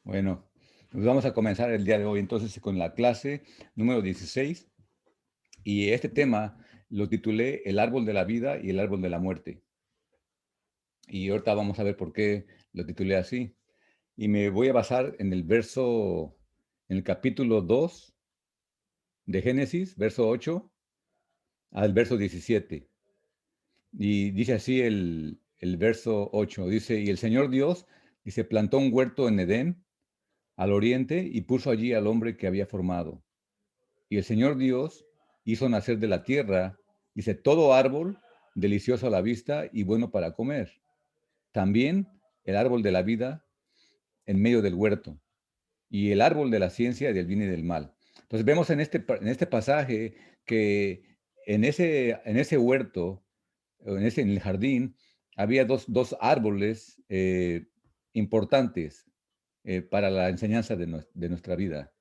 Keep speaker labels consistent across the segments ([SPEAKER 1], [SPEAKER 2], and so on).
[SPEAKER 1] Bueno, pues vamos a comenzar el día de hoy entonces con la clase número 16 y este tema lo titulé El árbol de la vida y el árbol de la muerte. Y ahorita vamos a ver por qué lo titulé así. Y me voy a basar en en el capítulo 2 de Génesis, verso 8 al verso 17. Y dice así el verso 8, dice, y el Señor Dios, dice, plantó un huerto en Edén, al oriente, y puso allí al hombre que había formado. Y el Señor Dios hizo nacer de la tierra, dice, todo árbol delicioso a la vista y bueno para comer. También el árbol de la vida en medio del huerto y el árbol de la ciencia y del bien y del mal. Entonces vemos en este pasaje que en ese huerto, en el jardín, había dos árboles importantes para la enseñanza de nuestra vida.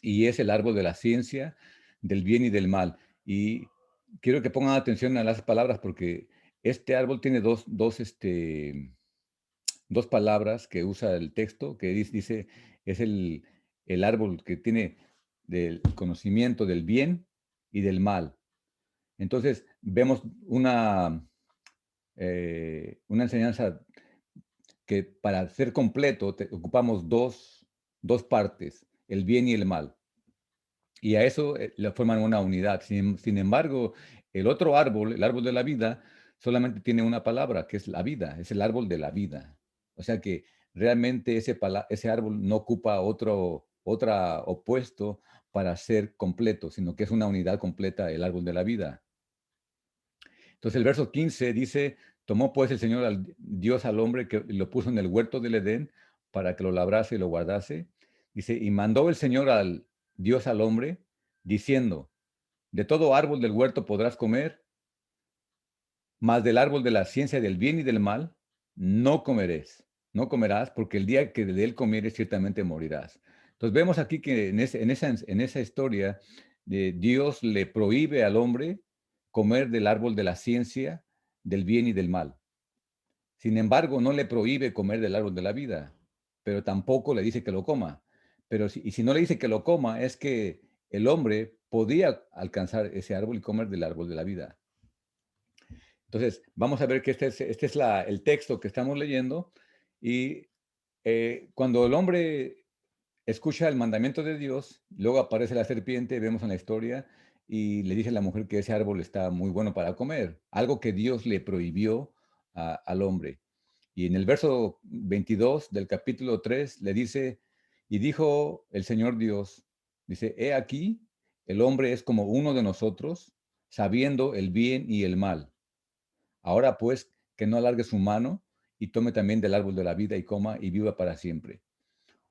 [SPEAKER 1] Y es el árbol de la ciencia, del bien y del mal. Y quiero que pongan atención a las palabras porque este árbol tiene dos palabras que usa el texto, que dice es el árbol que tiene del conocimiento del bien y del mal. Entonces, vemos una enseñanza que para ser completo ocupamos dos partes, el bien y el mal. Y a eso le forman una unidad. Sin embargo, el otro árbol, el árbol de la vida, solamente tiene una palabra, que es la vida, es el árbol de la vida. O sea que realmente ese árbol no ocupa otra opuesto para ser completo, sino que es una unidad completa, el árbol de la vida. Entonces el verso 15 dice, tomó pues el Señor Dios al hombre que lo puso en el huerto del Edén para que lo labrase y lo guardase. Dice, y mandó el Señor al Dios al hombre, diciendo, de todo árbol del huerto podrás comer, mas del árbol de la ciencia del bien y del mal no comeréis, no comerás, porque el día que de él comieres ciertamente morirás. Entonces vemos aquí que en esa historia Dios le prohíbe al hombre comer del árbol de la ciencia del bien y del mal. Sin embargo, no le prohíbe comer del árbol de la vida, pero tampoco le dice que lo coma. Y si no le dice que lo coma, es que el hombre podía alcanzar ese árbol y comer del árbol de la vida. Entonces, vamos a ver que este es el texto que estamos leyendo y cuando el hombre escucha el mandamiento de Dios, luego aparece la serpiente, vemos en la historia, y le dice a la mujer que ese árbol está muy bueno para comer, algo que Dios le prohibió al hombre. Y en el verso 22 del capítulo 3 le dice, y dijo el Señor Dios, dice, he aquí, el hombre es como uno de nosotros, sabiendo el bien y el mal. Ahora pues, que no alargue su mano y tome también del árbol de la vida y coma y viva para siempre.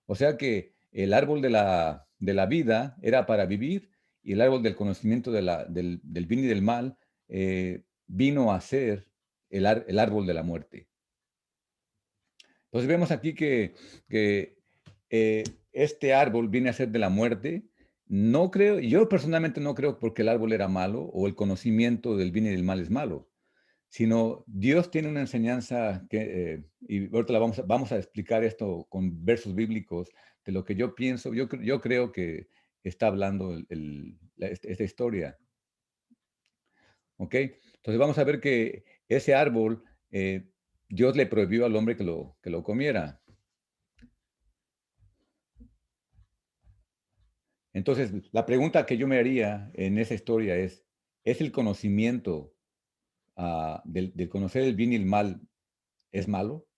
[SPEAKER 1] O sea que el árbol de la vida era para vivir y el árbol del conocimiento del bien y del mal vino a ser el árbol de la muerte. Entonces vemos aquí que eh, este árbol viene a ser de la muerte. No creo, yo personalmente no creo porque el árbol era malo o el conocimiento del bien y del mal es malo, sino Dios tiene una enseñanza y ahorita vamos a explicar esto con versos bíblicos de lo que yo pienso, yo creo que está hablando esta historia, ¿ok? Entonces vamos a ver que ese árbol, Dios le prohibió al hombre que lo comiera. Entonces, la pregunta que yo me haría en esa historia ¿es el conocimiento del conocer el bien y el mal es malo?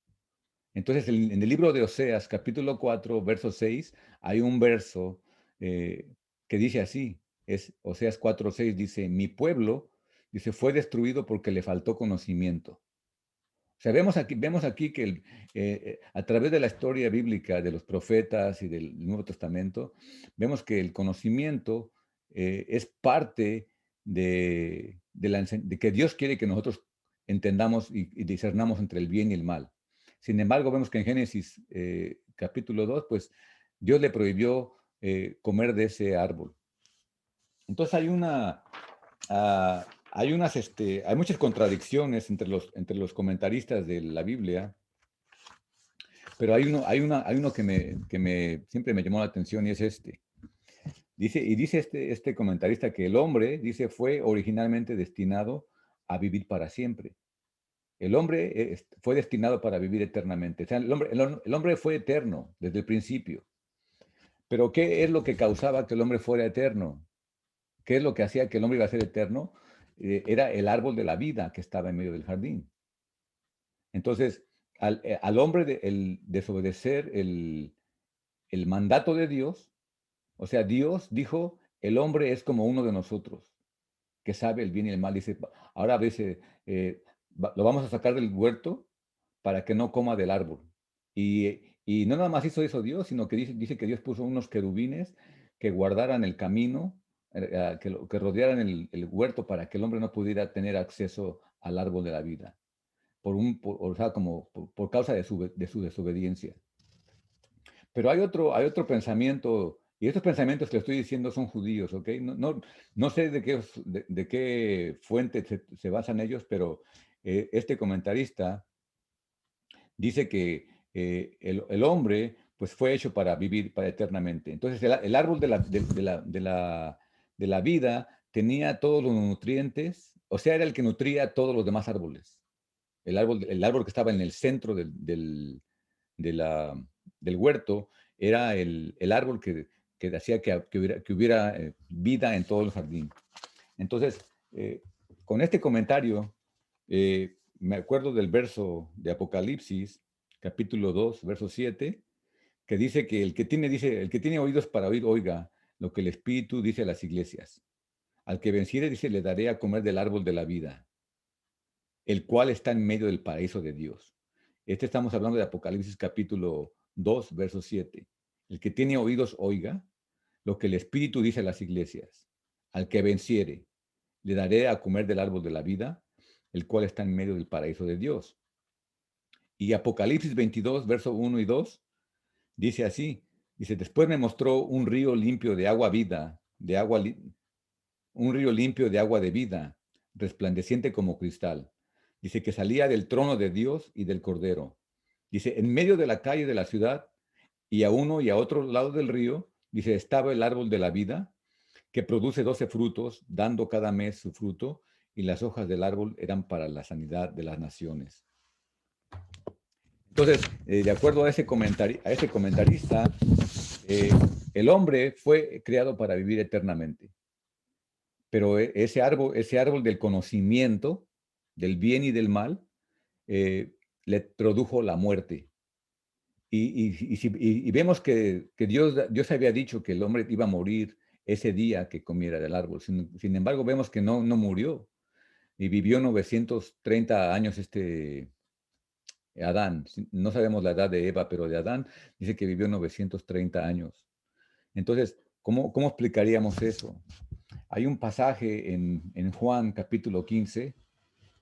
[SPEAKER 1] Entonces, en el libro de Oseas, capítulo 4, verso 6, hay un verso eh, que dice así, es Oseas 4, 6, dice, mi pueblo, dice, fue destruido porque le faltó conocimiento. O sea, vemos aquí que a través de la historia bíblica de los profetas y del Nuevo Testamento, vemos que el conocimiento es parte de que Dios quiere que nosotros entendamos y discernamos entre el bien y el mal. Sin embargo, vemos que en Génesis capítulo 2, pues Dios le prohibió comer de ese árbol. Entonces hay muchas contradicciones entre los comentaristas de la Biblia, Pero hay uno que siempre me llamó la atención y es este. Dice este comentarista que el hombre, dice, fue originalmente destinado a vivir para siempre. El hombre fue destinado para vivir eternamente. O sea, el hombre fue eterno desde el principio. Pero ¿qué es lo que causaba que el hombre fuera eterno? ¿Qué es lo que hacía que el hombre iba a ser eterno? Era el árbol de la vida que estaba en medio del jardín. Entonces, al hombre el desobedecer el mandato de Dios, o sea, Dios dijo, el hombre es como uno de nosotros, que sabe el bien y el mal. Dice, ahora dice, lo vamos a sacar del huerto para que no coma del árbol. Y no nada más hizo eso Dios, sino que dice que Dios puso unos querubines que guardaran el camino, que rodearan el huerto para que el hombre no pudiera tener acceso al árbol de la vida, o sea, como por causa de su desobediencia. Pero hay otro pensamiento, y estos pensamientos que estoy diciendo son judíos, ¿ok? No sé de qué fuente se basan ellos, pero este comentarista dice que el hombre pues fue hecho para vivir para eternamente. Entonces el árbol de la vida tenía todos los nutrientes, o sea, era el que nutría todos los demás árboles. El árbol que estaba en el centro de la- del huerto era el árbol que hacía que hubiera vida en todo el jardín. Entonces, con este comentario, me acuerdo del verso de Apocalipsis, capítulo 2, verso 7, que dice que el que tiene oídos para oír, oiga lo que el Espíritu dice a las iglesias. Al que venciere, dice, le daré a comer del árbol de la vida, el cual está en medio del paraíso de Dios. Estamos hablando de Apocalipsis capítulo 2, verso 7. El que tiene oídos, oiga lo que el Espíritu dice a las iglesias. Al que venciere, le daré a comer del árbol de la vida, el cual está en medio del paraíso de Dios. Y Apocalipsis 22, verso 1 y 2, dice así, dice, después me mostró un río limpio de agua vida, un río limpio de agua de vida, resplandeciente como cristal. Dice que salía del trono de Dios y del Cordero. Dice, en medio de la calle de la ciudad y a uno y a otro lado del río, dice, estaba el árbol de la vida, que produce 12 frutos, dando cada mes su fruto, y las hojas del árbol eran para la sanidad de las naciones. Entonces, de acuerdo a ese comentarista, eh, el hombre fue creado para vivir eternamente, pero ese árbol del conocimiento, del bien y del mal, le produjo la muerte. Y vemos que Dios había dicho que el hombre iba a morir ese día que comiera del árbol. Sin embargo, vemos que no murió y vivió 930 años Adán. No sabemos la edad de Eva, pero de Adán dice que vivió 930 años. Entonces, ¿cómo explicaríamos eso? Hay un pasaje en Juan capítulo 15,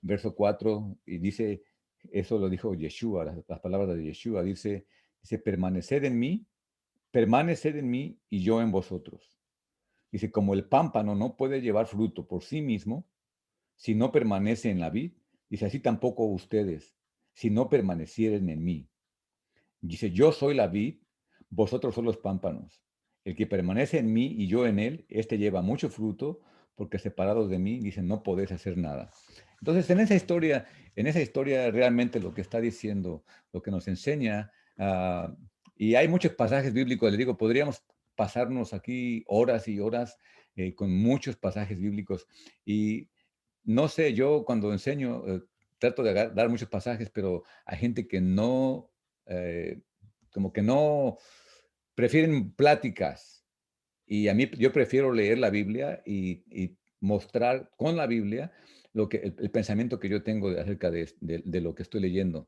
[SPEAKER 1] verso 4, y dice, eso lo dijo Yeshua, las palabras de Yeshua, dice, permaneced en mí y yo en vosotros. Dice, como el pámpano no puede llevar fruto por sí mismo si no permanece en la vid, dice, así tampoco ustedes, si no permanecieren en mí. Dice, yo soy la vid, vosotros son los pámpanos. El que permanece en mí y yo en él, este lleva mucho fruto, porque separados de mí, dice, no podéis hacer nada. Entonces, en esa historia realmente lo que está diciendo, lo que nos enseña, y hay muchos pasajes bíblicos, le digo, podríamos pasarnos aquí horas y horas con muchos pasajes bíblicos. Y no sé, yo cuando enseño, trato de dar muchos pasajes, pero hay gente que no, eh, como que no, prefieren pláticas. Y a mí, yo prefiero leer la Biblia y mostrar con la Biblia el pensamiento que yo tengo acerca de lo que estoy leyendo.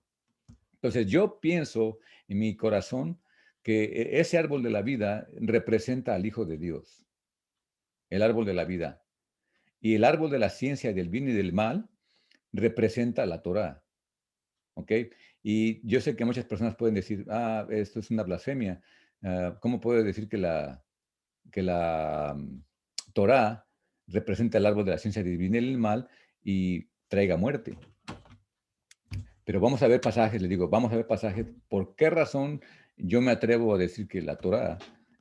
[SPEAKER 1] Entonces, yo pienso en mi corazón que ese árbol de la vida representa al Hijo de Dios, el árbol de la vida. Y el árbol de la ciencia del bien y del mal representa la Torá, ¿ok? Y yo sé que muchas personas pueden decir, esto es una blasfemia. ¿Cómo puedo decir que la Torá representa el árbol de la ciencia del bien y del mal y traiga muerte? Pero vamos a ver pasajes, les digo, vamos a ver pasajes. ¿Por qué razón yo me atrevo a decir que la Torá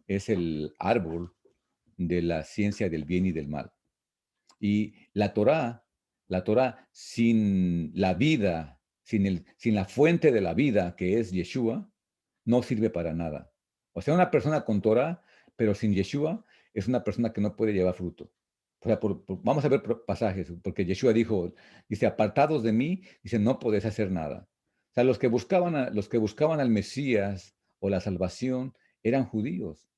[SPEAKER 1] es el árbol de la ciencia del bien y del mal? Y la Torá sin la vida, sin la fuente de la vida, que es Yeshua, no sirve para nada. O sea, una persona con Torá, pero sin Yeshua, es una persona que no puede llevar fruto. O sea, vamos a ver pasajes, porque Yeshua dice, apartados de mí, dice, no podés hacer nada. O sea, los que buscaban al Mesías o la salvación eran judíos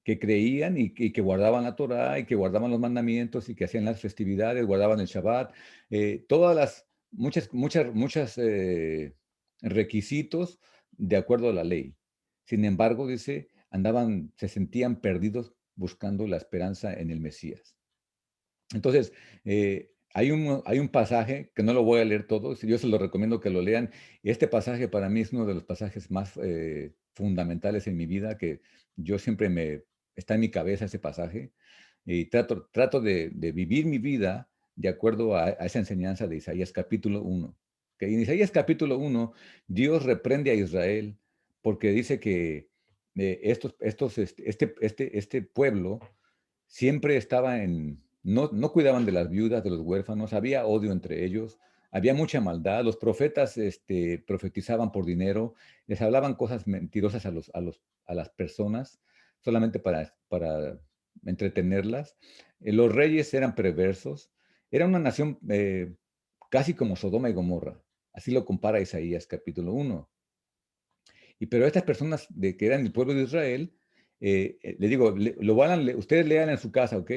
[SPEAKER 1] que creían y que guardaban la Torá y que guardaban los mandamientos y que hacían las festividades, guardaban el Shabbat, muchas requisitos de acuerdo a la ley. Sin embargo, dice, se sentían perdidos buscando la esperanza en el Mesías. Entonces, hay un pasaje que no lo voy a leer todo, yo se lo recomiendo que lo lean. Y este pasaje para mí es uno de los pasajes más fundamentales en mi vida, que yo siempre está en mi cabeza ese pasaje, y trato de vivir mi vida de acuerdo a esa enseñanza de Isaías capítulo 1. Que en Isaías capítulo 1, Dios reprende a Israel porque dice que este pueblo siempre estaba no cuidaban de las viudas, de los huérfanos, había odio entre ellos, había mucha maldad, los profetas profetizaban por dinero, les hablaban cosas mentirosas a las personas, solamente para entretenerlas. Los reyes eran perversos, era una nación casi como Sodoma y Gomorra, así lo compara Isaías capítulo 1. Pero estas personas que eran el pueblo de Israel, le digo, ustedes lean en su casa, ¿ok?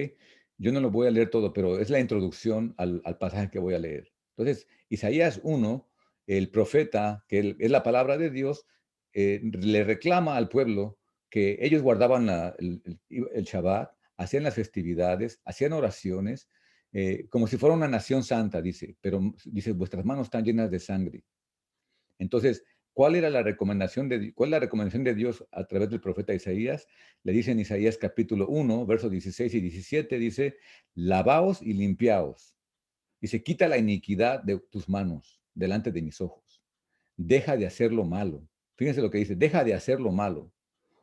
[SPEAKER 1] Yo no lo voy a leer todo, pero es la introducción al pasaje que voy a leer. Entonces, Isaías 1, el profeta, que es la palabra de Dios, le reclama al pueblo que ellos guardaban el Shabbat, hacían las festividades, hacían oraciones, como si fuera una nación santa, dice, pero dice, vuestras manos están llenas de sangre. Entonces, ¿cuál es la recomendación de Dios a través del profeta Isaías? Le dice en Isaías capítulo 1, versos 16 y 17, dice, lavaos y limpiaos. Dice, quita la iniquidad de tus manos delante de mis ojos. Deja de hacer lo malo. Fíjense lo que dice, deja de hacer lo malo.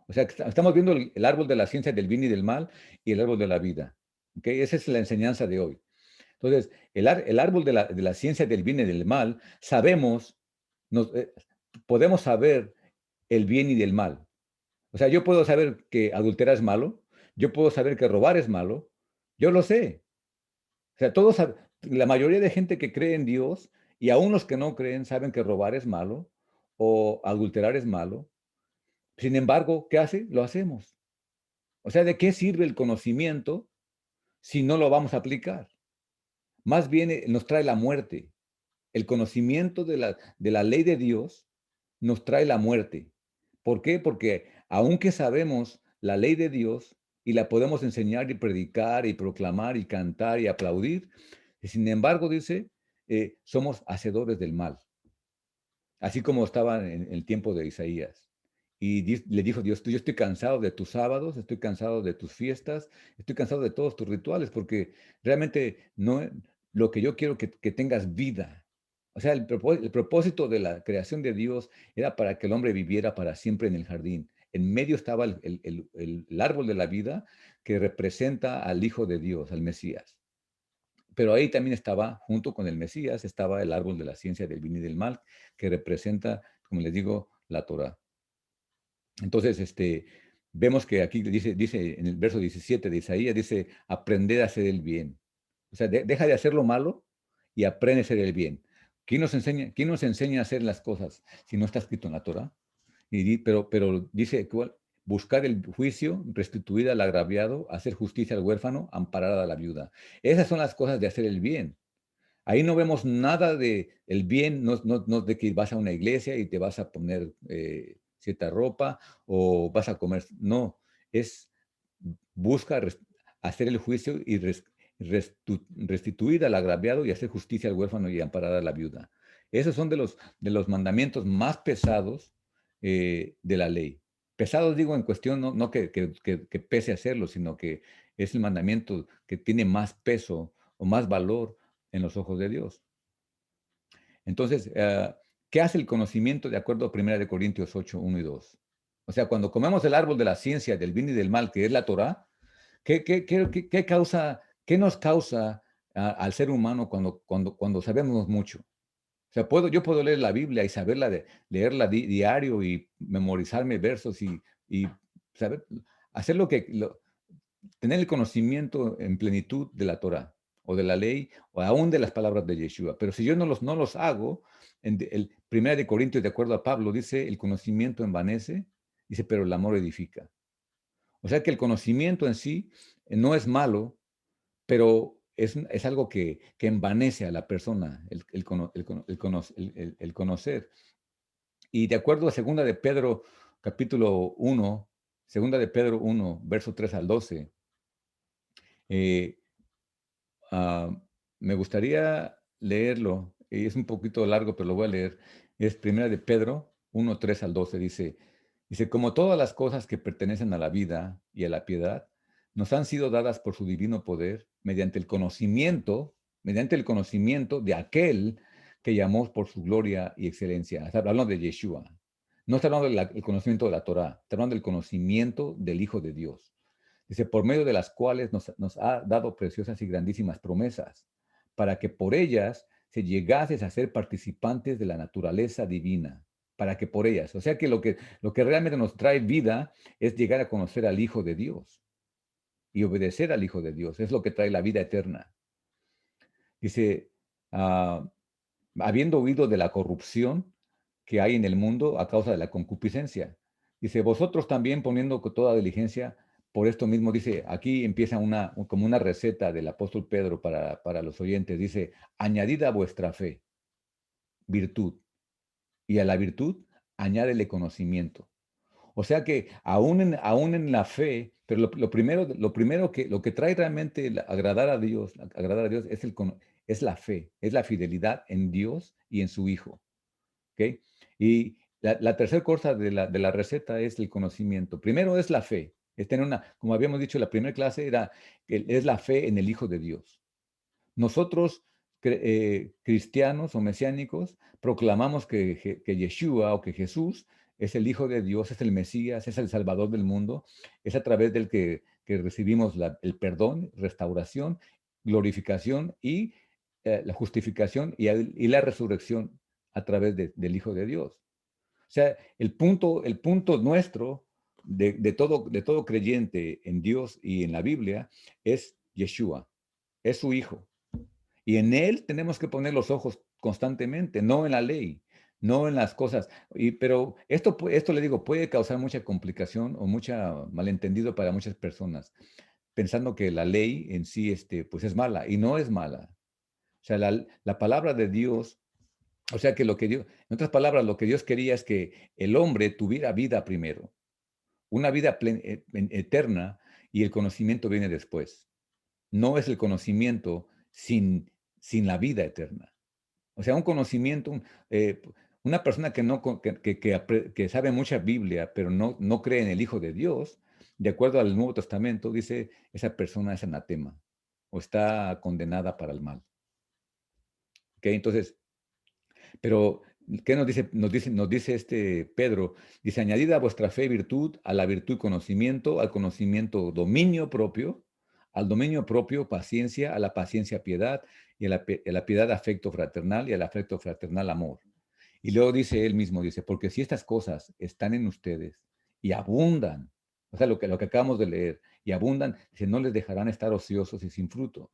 [SPEAKER 1] O sea, que estamos viendo el árbol de la ciencia del bien y del mal y el árbol de la vida. ¿Ok? Esa es la enseñanza de hoy. Entonces, el árbol de la ciencia del bien y del mal, nos, eh, podemos saber el bien y del mal. O sea, yo puedo saber que adulterar es malo, yo puedo saber que robar es malo, yo lo sé. O sea, la mayoría de gente que cree en Dios y aún los que no creen saben que robar es malo o adulterar es malo. Sin embargo, ¿qué hace? Lo hacemos. O sea, ¿de qué sirve el conocimiento si no lo vamos a aplicar? Más bien nos trae la muerte. El conocimiento de la ley de Dios nos trae la muerte. ¿Por qué? Porque aunque sabemos la ley de Dios y la podemos enseñar y predicar y proclamar y cantar y aplaudir, sin embargo, dice, somos hacedores del mal, así como estaba en el tiempo de Isaías. Y le dijo Dios, yo estoy cansado de tus sábados, estoy cansado de tus fiestas, estoy cansado de todos tus rituales, porque realmente no, lo que yo quiero que tengas vida. O sea, el propósito de la creación de Dios era para que el hombre viviera para siempre en el jardín. En medio estaba el árbol de la vida que representa al Hijo de Dios, al Mesías. Pero ahí también estaba, junto con el Mesías, estaba el árbol de la ciencia del bien y del mal, que representa, como les digo, la Torah. Entonces, vemos que aquí dice en el verso 17 de Isaías, dice, aprender a hacer el bien. O sea, deja de hacer lo malo y aprende a hacer el bien. Quién nos enseña a hacer las cosas si no está escrito en la Torah? Pero dice, buscar el juicio, restituir al agraviado, hacer justicia al huérfano, amparar a la viuda. Esas son las cosas de hacer el bien. Ahí no vemos nada de el bien, no de que vas a una iglesia y te vas a poner cierta ropa o vas a comer. No, es busca hacer el juicio y restituir al agraviado y hacer justicia al huérfano y amparar a la viuda. Esos son de los mandamientos más pesados de la ley. Pesados digo en cuestión, no que pese hacerlo, sino que es el mandamiento que tiene más peso o más valor en los ojos de Dios. Entonces, ¿Qué hace el conocimiento de acuerdo a 1 Corintios 8, 1 y 2? O sea, cuando comemos el árbol de la ciencia del bien y del mal, que es la Torá, qué nos causa al ser humano cuando sabemos mucho? O sea, yo puedo leer la Biblia y saberla, leerla diario y memorizarme versos y saber, hacer tener el conocimiento en plenitud de la Torah o de la ley o aún de las palabras de Yeshua. Pero si yo no los hago, el 1 Corintios, de acuerdo a Pablo, dice, el conocimiento envanece, dice, pero el amor edifica. O sea que el conocimiento en sí no es malo, pero es algo que envanece a la persona, el conocer. Y de acuerdo a segunda de Pedro, capítulo 1, segunda de Pedro 1, verso 3 al 12, eh, ah, me gustaría leerlo, y es un poquito largo, pero lo voy a leer. Es primera de Pedro 1, 3 al 12, dice, como todas las cosas que pertenecen a la vida y a la piedad, nos han sido dadas por su divino poder mediante el conocimiento de aquel que llamó por su gloria y excelencia. Está hablando de Yeshua. No está hablando del conocimiento de la Torá, está hablando del conocimiento del Hijo de Dios. Dice, por medio de las cuales nos ha dado preciosas y grandísimas promesas, para que por ellas se llegases a ser participantes de la naturaleza divina, para que por ellas, o sea que lo que realmente nos trae vida es llegar a conocer al Hijo de Dios y obedecer al Hijo de Dios, es lo que trae la vida eterna. Dice, ah, habiendo oído de la corrupción que hay en el mundo a causa de la concupiscencia. Dice, vosotros también poniendo con toda diligencia, por esto mismo, dice, aquí empieza como una receta del apóstol Pedro para los oyentes. Dice, añadid a vuestra fe virtud, y a la virtud añádele conocimiento. O sea que aún en la fe, pero lo que trae realmente agradar a Dios es la fe, es la fidelidad en Dios y en su Hijo. ¿Ok? Y la tercera cosa de la receta es el conocimiento. Primero es la fe, es tener como habíamos dicho, la primera clase es la fe en el Hijo de Dios. Nosotros, cristianos o mesiánicos, proclamamos que Yeshua o que Jesús es el Hijo de Dios, es el Mesías, es el Salvador del mundo, es a través del que recibimos el perdón, restauración, glorificación y la justificación y la resurrección a través del Hijo de Dios. O sea, el punto nuestro de todo creyente en Dios y en la Biblia es Yeshua, es su Hijo. Y en Él tenemos que poner los ojos constantemente, no en la ley, no en las cosas. Pero esto le digo, puede causar mucha complicación o mucha malentendido para muchas personas, pensando que la ley en sí pues es mala, y no es mala. O sea, la palabra de Dios, o sea que en otras palabras, lo que Dios quería es que el hombre tuviera vida primero, una vida eterna, y el conocimiento viene después. No es el conocimiento sin la vida eterna. O sea, un conocimiento, una persona que sabe mucha Biblia, pero no cree en el Hijo de Dios, de acuerdo al Nuevo Testamento, dice, esa persona es anatema o está condenada para el mal. ¿Ok? Entonces, pero, ¿qué nos dice Pedro? Dice, añadid a vuestra fe virtud, a la virtud conocimiento, al conocimiento dominio propio, al dominio propio paciencia, a la paciencia piedad, y a la piedad afecto fraternal, y al afecto fraternal amor. Y luego dice él mismo, dice, porque si estas cosas están en ustedes y abundan, o sea, lo que acabamos de leer, y abundan, dice, no les dejarán estar ociosos y sin fruto.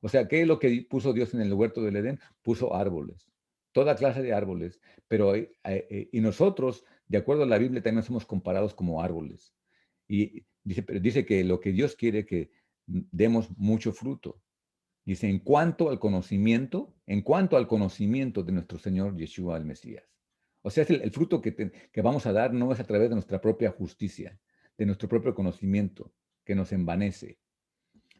[SPEAKER 1] O sea, ¿qué es lo que puso Dios en el huerto del Edén? Puso árboles, toda clase de árboles, y nosotros, de acuerdo a la Biblia, también somos comparados como árboles. Y pero dice que lo que Dios quiere que demos mucho fruto. Dice, en cuanto al conocimiento de nuestro Señor Yeshua el Mesías. O sea, el fruto que vamos a dar no es a través de nuestra propia justicia, de nuestro propio conocimiento, que nos envanece.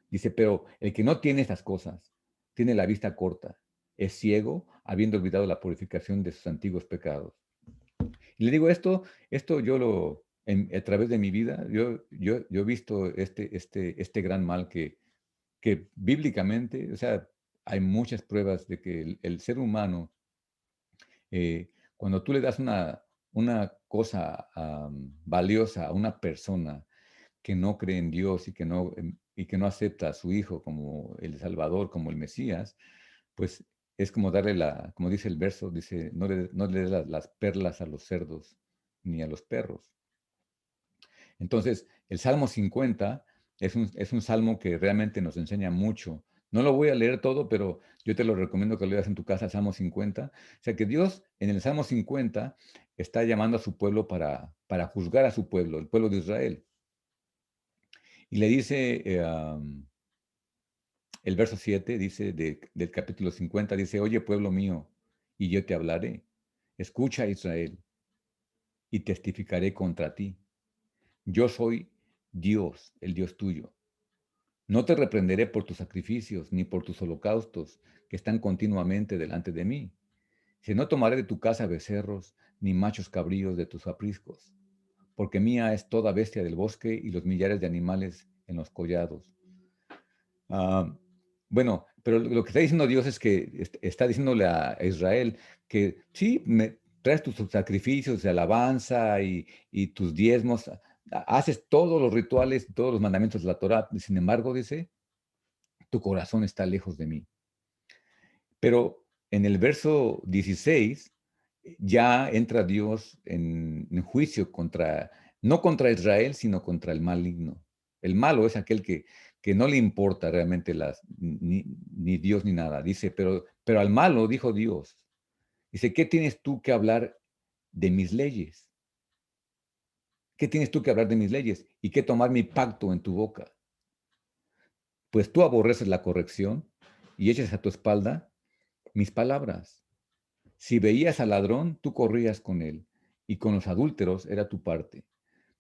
[SPEAKER 1] Dice, pero el que no tiene estas cosas, tiene la vista corta, es ciego, habiendo olvidado la purificación de sus antiguos pecados. Y le digo esto a través de mi vida, yo he visto este gran mal que bíblicamente, o sea, hay muchas pruebas de que el ser humano Cuando tú le das una cosa valiosa a una persona que no cree en Dios y que no acepta a su Hijo como el Salvador, como el Mesías, pues es como darle como dice el verso, dice, no le des las perlas a los cerdos ni a los perros. Entonces, el Salmo 50 es un salmo que realmente nos enseña mucho. No lo voy a leer todo, pero yo te lo recomiendo que lo leas en tu casa, Salmo 50. O sea, que Dios en el Salmo 50 está llamando a su pueblo para juzgar a su pueblo, el pueblo de Israel. Y le dice, el verso 7 dice del capítulo 50, dice, oye pueblo mío, y yo te hablaré. Escucha Israel, y testificaré contra ti. Yo soy Dios, el Dios tuyo. No te reprenderé por tus sacrificios, ni por tus holocaustos, que están continuamente delante de mí. Si no tomaré de tu casa becerros, ni machos cabríos de tus apriscos, porque mía es toda bestia del bosque y los millares de animales en los collados. Ah, bueno, pero lo que está diciendo Dios es que está diciéndole a Israel que sí, me traes tus sacrificios de alabanza y tus diezmos, haces todos los rituales, todos los mandamientos de la Torá, sin embargo, dice, tu corazón está lejos de mí. Pero en el verso 16 ya entra Dios en juicio no contra Israel, sino contra el maligno. El malo es aquel que no le importa realmente ni Dios ni nada. Dice, pero al malo dijo Dios, dice, ¿qué tienes tú que hablar de mis leyes? ¿Qué tienes tú que hablar de mis leyes? ¿Y qué tomar mi pacto en tu boca? Pues tú aborreces la corrección y echas a tu espalda mis palabras. Si veías al ladrón, tú corrías con él, y con los adúlteros era tu parte.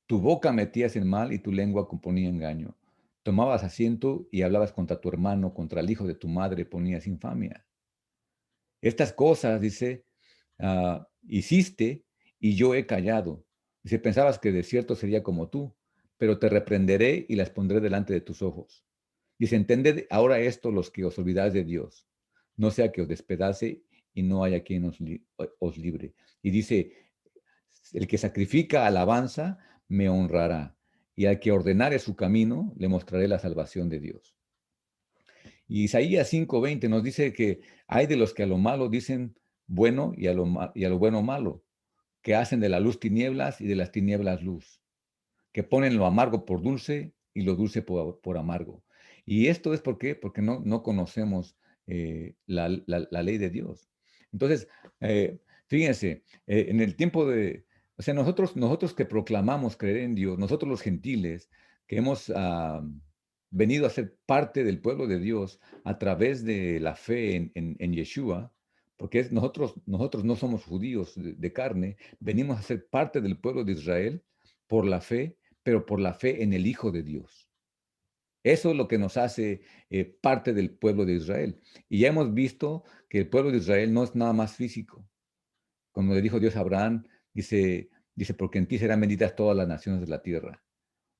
[SPEAKER 1] Tu boca metías en mal y tu lengua componía engaño. Tomabas asiento y hablabas contra tu hermano, contra el hijo de tu madre ponías infamia. Estas cosas, dice, hiciste y yo he callado. Dice, pensabas que de cierto sería como tú, pero te reprenderé y las pondré delante de tus ojos. Dice, entended ahora esto los que os olvidáis de Dios, no sea que os despedace y no haya quien os libre. Y dice, el que sacrifica alabanza me honrará, y al que ordenare su camino le mostraré la salvación de Dios. Y Isaías 5:20 nos dice que hay de los que a lo malo dicen bueno y a lo bueno malo, que hacen de la luz tinieblas y de las tinieblas luz, que ponen lo amargo por dulce y lo dulce por amargo. Y esto es ¿por qué? Porque no conocemos la ley de Dios. Entonces, fíjense, en el tiempo o sea, nosotros que proclamamos creer en Dios, nosotros los gentiles, que hemos venido a ser parte del pueblo de Dios a través de la fe en Yeshua, porque nosotros no somos judíos de carne, venimos a ser parte del pueblo de Israel por la fe, pero por la fe en el Hijo de Dios. Eso es lo que nos hace parte del pueblo de Israel. Y ya hemos visto que el pueblo de Israel no es nada más físico. Como le dijo Dios a Abraham, dice, porque en ti serán benditas todas las naciones de la tierra.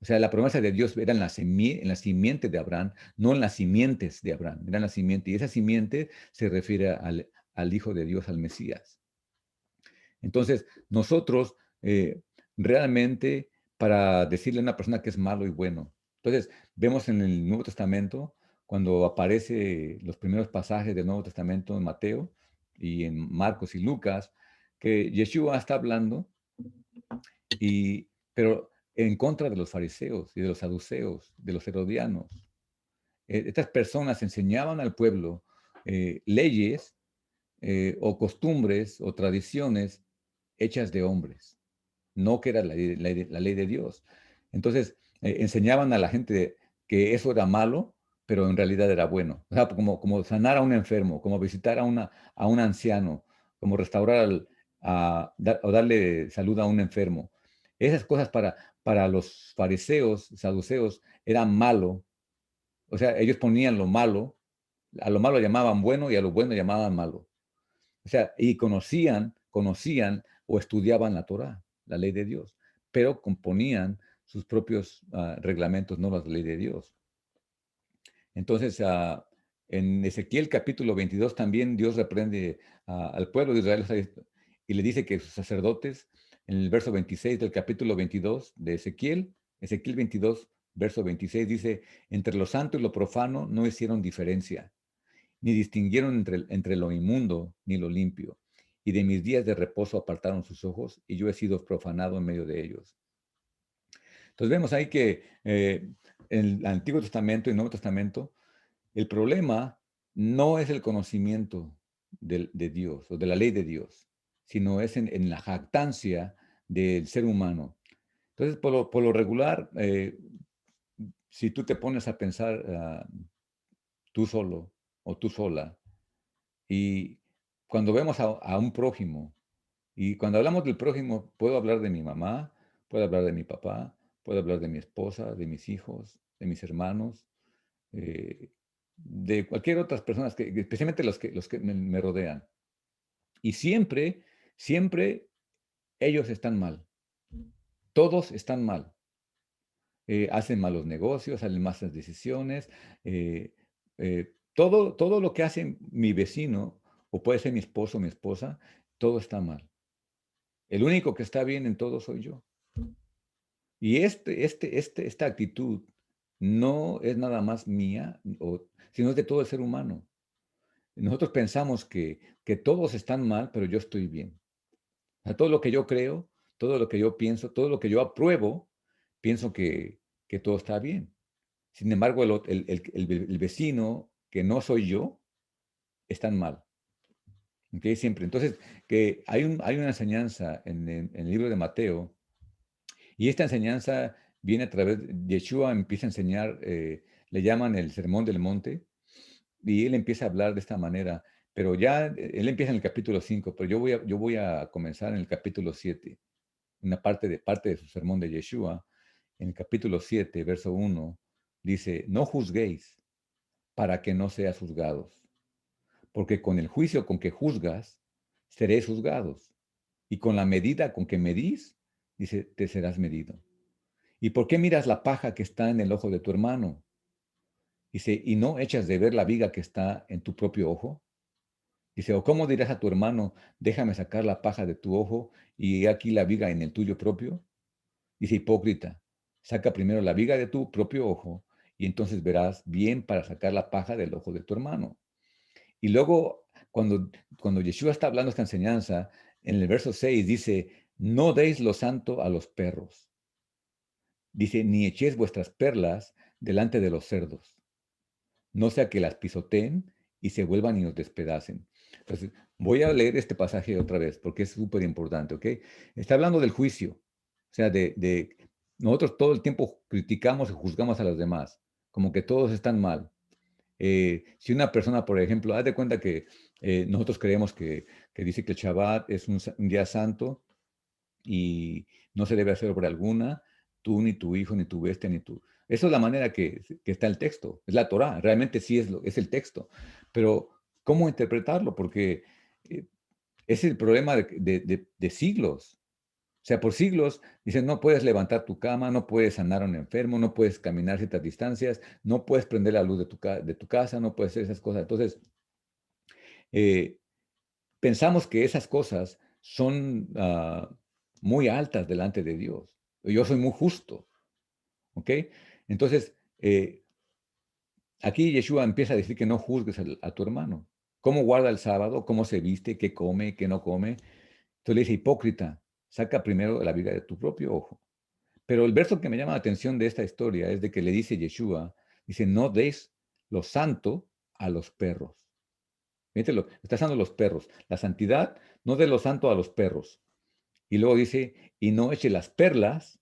[SPEAKER 1] O sea, la promesa de Dios era en la simiente de Abraham, no en las simientes de Abraham, era en la simiente. Y esa simiente se refiere al Hijo de Dios, al Mesías. Entonces, nosotros realmente, para decirle a una persona que es malo y bueno, entonces vemos en el Nuevo Testamento, cuando aparece los primeros pasajes del Nuevo Testamento en Mateo y en Marcos y Lucas, que Yeshua está hablando, pero en contra de los fariseos y de los saduceos, de los herodianos. Estas personas enseñaban al pueblo leyes o costumbres o tradiciones hechas de hombres, no que era la ley de Dios. Entonces, enseñaban a la gente que eso era malo, pero en realidad era bueno. O sea, como sanar a un enfermo, como visitar a un anciano, como restaurar o darle salud a un enfermo. Esas cosas para los fariseos, saduceos, eran malo. O sea, ellos ponían lo malo, a lo malo llamaban bueno y a lo bueno llamaban malo. O sea, y conocían o estudiaban la Torá, la ley de Dios, pero componían sus propios reglamentos, no la ley de Dios. Entonces, en Ezequiel capítulo 22 también Dios reprende al pueblo de Israel. O sea, y le dice que sus sacerdotes, en el verso 26 del capítulo 22 de Ezequiel, Ezequiel 22, verso 26, dice, entre lo santo y lo profano no hicieron diferencia, ni distinguieron entre lo inmundo ni lo limpio. Y de mis días de reposo apartaron sus ojos, y yo he sido profanado en medio de ellos. Entonces vemos ahí que en el Antiguo Testamento y Nuevo Testamento, el problema no es el conocimiento de Dios o de la ley de Dios, sino es en la jactancia del ser humano. Entonces, por lo regular, si tú te pones a pensar tú solo o tú sola, y cuando vemos a un prójimo, y cuando hablamos del prójimo, puedo hablar de mi mamá, puedo hablar de mi papá, puedo hablar de mi esposa, de mis hijos, de mis hermanos, eh, de cualquier otras personas, especialmente los que me rodean. Y siempre, siempre ellos están mal. Todos están mal. Hacen malos negocios, hacen malas decisiones. Todo lo que hace mi vecino, o puede ser mi esposo o mi esposa, todo está mal. El único que está bien en todo soy yo. Y esta actitud no es nada más mía, sino es de todo el ser humano. Nosotros pensamos que todos están mal, pero yo estoy bien. O sea, todo lo que yo creo, todo lo que yo pienso, todo lo que yo apruebo, pienso que todo está bien. Sin embargo, el vecino, que no soy yo, están mal. ¿Ok? Siempre. Entonces, que hay una enseñanza en el libro de Mateo, y esta enseñanza viene a través, Yeshua empieza a enseñar, le llaman el Sermón del Monte, y él empieza a hablar de esta manera, pero ya, él empieza en el capítulo 5, pero yo voy a comenzar en el capítulo 7, una parte de su sermón de Yeshua, en el capítulo 7, verso 1, dice, no juzguéis para que no seas juzgados, porque con el juicio con que juzgas, seréis juzgados, y con la medida con que medís, dice, te serás medido. ¿Y por qué miras la paja que está en el ojo de tu hermano? Dice, ¿y no echas de ver la viga que está en tu propio ojo? Dice, ¿o cómo dirás a tu hermano, déjame sacar la paja de tu ojo y he aquí la viga en el tuyo propio? Dice, hipócrita, saca primero la viga de tu propio ojo y entonces verás bien para sacar la paja del ojo de tu hermano. Y luego, cuando Yeshua está hablando esta enseñanza, en el verso 6 dice, no deis lo santo a los perros. Dice, ni echéis vuestras perlas delante de los cerdos, no sea que las pisoteen y se vuelvan y os despedacen. Entonces, voy a leer este pasaje otra vez porque es súper importante, ¿ok? Está hablando del juicio, o sea, nosotros todo el tiempo criticamos y juzgamos a los demás, como que todos están mal. Si una persona, por ejemplo, haz de cuenta que nosotros creemos que dice que el Shabbat es un día santo y no se debe hacer obra alguna, tú, ni tu hijo, ni tu bestia, ni tú. Esa es la manera que está el texto, es la Torá, realmente sí es el texto. Pero, ¿cómo interpretarlo? Porque eh, es el problema de siglos. O sea, por siglos dicen, no puedes levantar tu cama, no puedes sanar a un enfermo, no puedes caminar ciertas distancias, no puedes prender la luz de tu casa, no puedes hacer esas cosas. Entonces, eh, pensamos que esas cosas son muy altas delante de Dios. Yo soy muy justo, ¿ok? Entonces, aquí Yeshua empieza a decir que no juzgues a tu hermano. ¿Cómo guarda el sábado? ¿Cómo se viste? ¿Qué come? ¿Qué no come? Entonces le dice, hipócrita, saca primero la viga de tu propio ojo. Pero el verso que me llama la atención de esta historia es de que le dice Yeshua, dice, no des lo santo a los perros. Fíjate, está usando los perros. La santidad, no de lo santo a los perros. Y luego dice, y no eche las perlas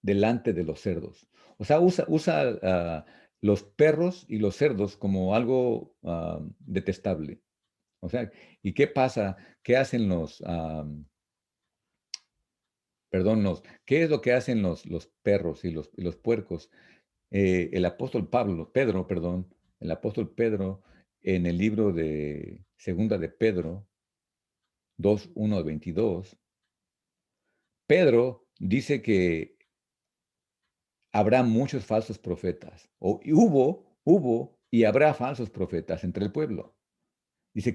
[SPEAKER 1] delante de los cerdos. O sea, usa los perros y los cerdos como algo detestable. O sea, ¿y qué pasa? ¿Qué hacen qué es lo que hacen los perros y los puercos? El apóstol Pedro, perdón, el apóstol Pedro, en el libro de Segunda de Pedro, 2:1-22, Pedro dice que habrá muchos falsos profetas, y hubo y habrá falsos profetas entre el pueblo. Dice,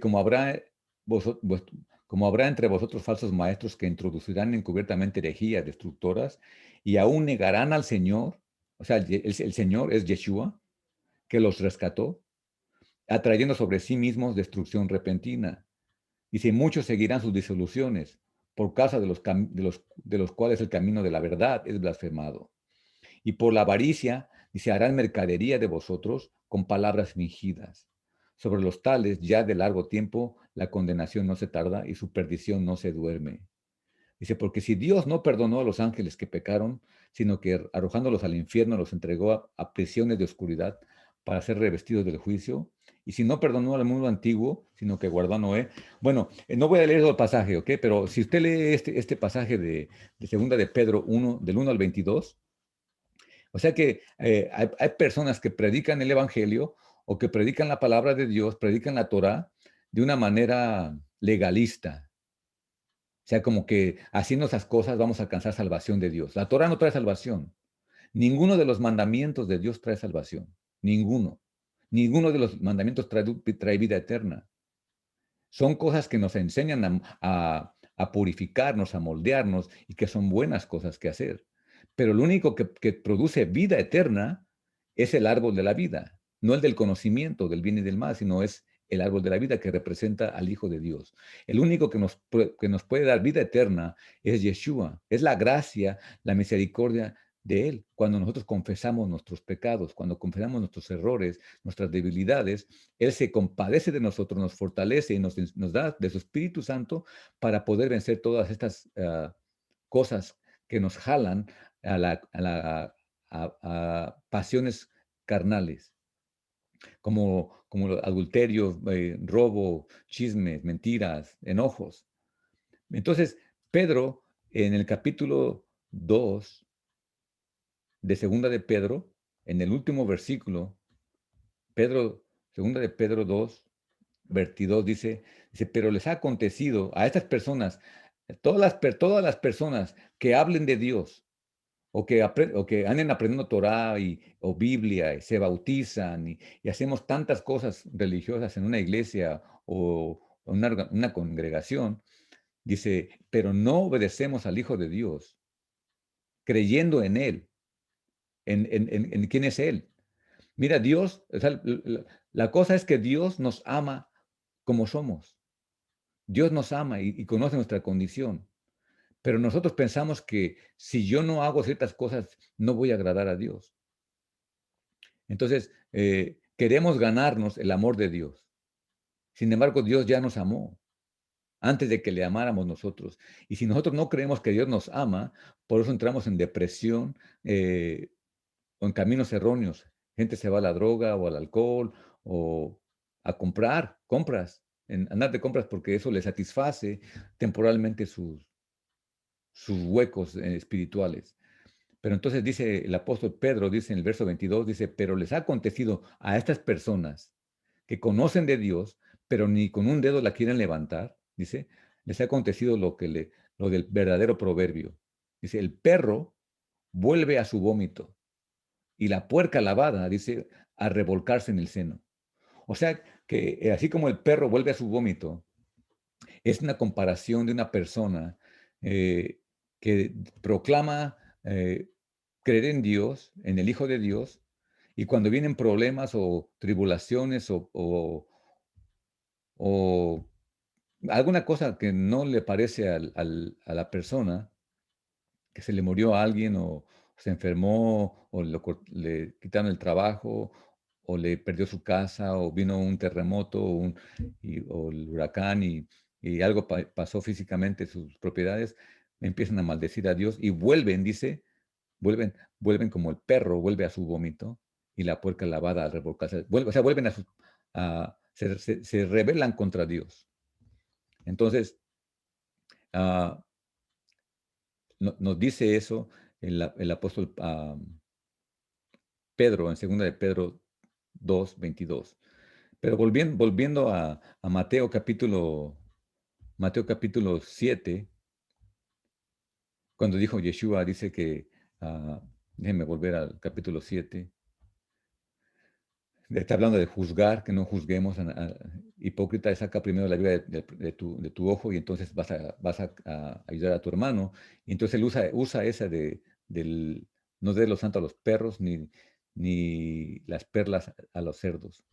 [SPEAKER 1] como habrá entre vosotros falsos maestros que introducirán encubiertamente herejías destructoras y aún negarán al Señor, o sea, el Señor es Yeshua, que los rescató, atrayendo sobre sí mismos destrucción repentina. Dice, muchos seguirán sus disoluciones, por causa de los cuales el camino de la verdad es blasfemado. Y por la avaricia, dice, harán mercadería de vosotros con palabras fingidas. Sobre los tales, ya de largo tiempo, la condenación no se tarda y su perdición no se duerme. Dice, porque si Dios no perdonó a los ángeles que pecaron, sino que arrojándolos al infierno los entregó a prisiones de oscuridad para ser revestidos del juicio, y si no perdonó al mundo antiguo, sino que guardó a Noé. Bueno, no voy a leer todo el pasaje, ¿ok? Pero si usted lee este pasaje de segunda de Pedro 1, del 1 al 22, o sea que hay personas que predican el Evangelio o que predican la palabra de Dios, predican la Torah de una manera legalista. O sea, como que haciendo esas cosas vamos a alcanzar salvación de Dios. La Torah no trae salvación. Ninguno de los mandamientos de Dios trae salvación. Ninguno. Ninguno de los mandamientos trae vida eterna. Son cosas que nos enseñan a purificarnos, a moldearnos y que son buenas cosas que hacer. Pero lo único que produce vida eterna es el árbol de la vida, no el del conocimiento del bien y del mal, sino es el árbol de la vida que representa al Hijo de Dios. El único que nos puede dar vida eterna es Yeshua, es la gracia, la misericordia de Él. Cuando nosotros confesamos nuestros pecados, cuando confesamos nuestros errores, nuestras debilidades, Él se compadece de nosotros, nos fortalece y nos da de su Espíritu Santo para poder vencer todas estas cosas que nos jalan a pasiones carnales, como adulterio, robo, chismes, mentiras, enojos. Entonces, Pedro, en el capítulo 2 de Segunda de Pedro, en el último versículo, Segunda de Pedro 2, 22 dice, pero les ha acontecido a estas personas, todas las personas que hablen de Dios o que anden aprendiendo Torah o Biblia y se bautizan y hacemos tantas cosas religiosas en una iglesia o una congregación, dice, pero no obedecemos al Hijo de Dios, creyendo en Él, en quién es Él. Mira, Dios, o sea, la cosa es que Dios nos ama como somos. Dios nos ama y conoce nuestra condición. Pero nosotros pensamos que si yo no hago ciertas cosas, no voy a agradar a Dios. Entonces, queremos ganarnos el amor de Dios. Sin embargo, Dios ya nos amó antes de que le amáramos nosotros. Y si nosotros no creemos que Dios nos ama, por eso entramos en depresión o en caminos erróneos. Gente se va a la droga o al alcohol o a compras, andar de compras porque eso le satisface temporalmente sus huecos espirituales. Pero entonces dice el apóstol Pedro, dice en el verso 22, dice, pero les ha acontecido a estas personas que conocen de Dios, pero ni con un dedo la quieren levantar, dice, les ha acontecido lo del verdadero proverbio. Dice, el perro vuelve a su vómito y la puerca lavada, dice, a revolcarse en el seno. O sea que así como el perro vuelve a su vómito, es una comparación de una persona eh, que proclama creer en Dios, en el Hijo de Dios, y cuando vienen problemas o tribulaciones o alguna cosa que no le parece a la persona, que se le murió a alguien o se enfermó o le quitaron el trabajo o le perdió su casa o vino un terremoto o el huracán y algo pasó físicamente sus propiedades, empiezan a maldecir a Dios y vuelven, dice, vuelven como el perro vuelve a su vómito y la puerca lavada al revolcarse. O sea, vuelven se rebelan contra Dios. Entonces, ah, nos dice eso el apóstol Pedro, en segunda de Pedro 2, 22. Pero volviendo a Mateo capítulo 7, cuando dijo Yeshua, dice que, déjenme volver al capítulo 7, Está hablando de juzgar, que no juzguemos. Hipócrita, saca primero la viga de tu ojo y entonces vas a ayudar a tu hermano. Y entonces él usa esa del no dé lo santo a los perros ni las perlas a los cerdos.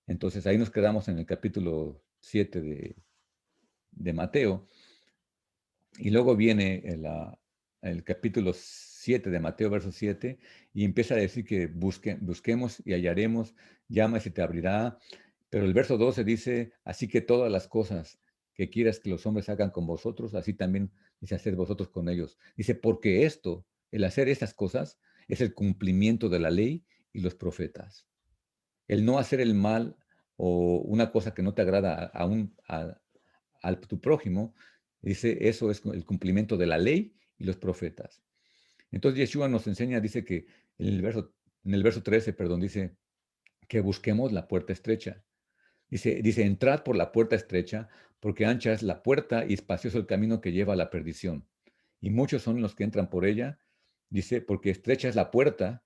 [SPEAKER 1] Entonces ahí nos quedamos en el capítulo 7 de Mateo. Y luego viene el capítulo 7 de Mateo, verso 7, y empieza a decir que busquemos y hallaremos, llama y se te abrirá. Pero el verso 12 dice, así que todas las cosas que quieras que los hombres hagan con vosotros, así también dice hacer vosotros con ellos. Dice, porque esto, el hacer estas cosas, es el cumplimiento de la ley y los profetas. El no hacer el mal o una cosa que no te agrada a tu prójimo, dice, eso es el cumplimiento de la ley y los profetas. Entonces Yeshua nos enseña, dice que en el verso 13, perdón, dice que busquemos la puerta estrecha. Dice, entrad por la puerta estrecha, porque ancha es la puerta y espacioso el camino que lleva a la perdición. Y muchos son los que entran por ella. Dice, porque estrecha es la puerta